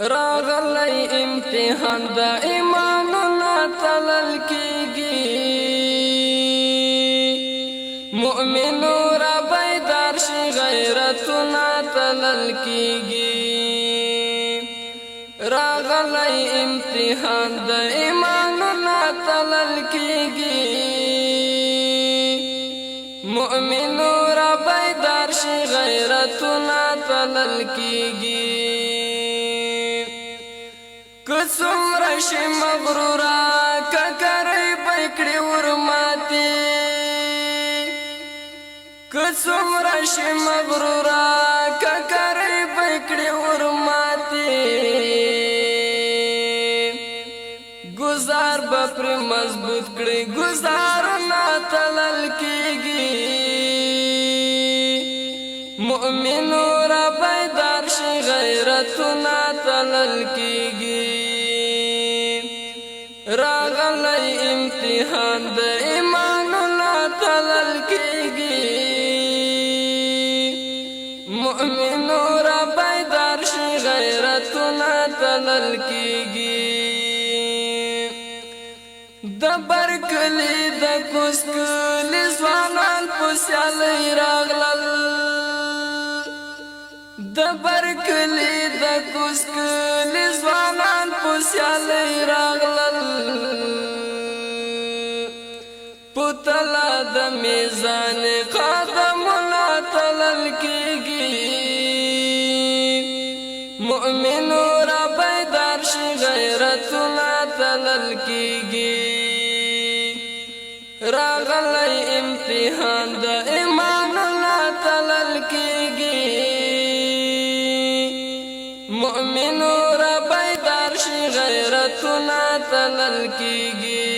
راغلی امتحان د ایمانونه تلل کیږي مؤمنو را بیدار شي غیرتونه تلل کیږي راغلی امتحان د ایمانونه تلل کیږي مؤمنو را بیدار شي غیرتونه تلل کیږي کڅومره شي مغرورا ککرې پکړې ورماتي کڅومره شي مغرورا ککرې پکړې ورماتي گزار بپر مضبوط کړي گزار نه تلل کیږي مؤمنو را بیدار شي غیرتونه تلل کیږي راغلی امتحان د ایمانونه تلل کیږي مؤمنو را بیدار شي غیرتونه تلل کیږي د برکلی د کوسکلی ځوانان په سیالۍ راغلل د برکلی د کوسکلی ځوانان په سیالۍ راغلل پتلا د میزان قدمونه تلل کیږي مؤمنو را بیدار شي غیرتونه تلل کیږي راغلی امتحان د ایمانونه تلل کیږي مؤمنو را بیدار شي غیرتونه تلل کیږي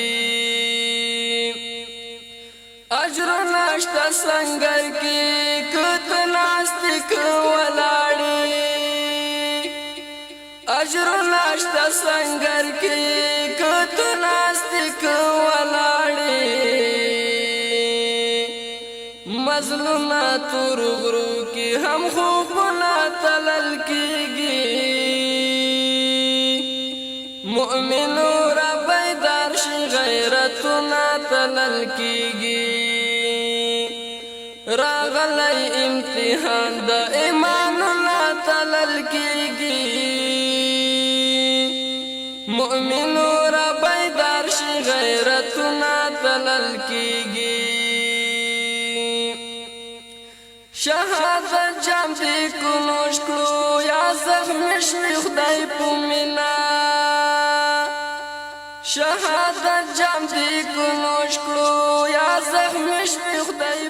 اجر نشته سنگر کې کته ناستې کو ولاړې اجر نشته سنگر کې کته ناستې کو ولاړې مظلومات غرو کې هم خوبونه تلل کیږي مؤمنو را بیدار شي غیرتونه تلل کیږي راغلی امتحان د ایمانونه تلل کیږي مؤمنو را بیدار شي غیرتونه تلل کیږي شهادت جام دی کنوش کړو یا زخمی شوی خدای په مینا شهادت جام دی کنوش کړو یا زخمی شوی خدای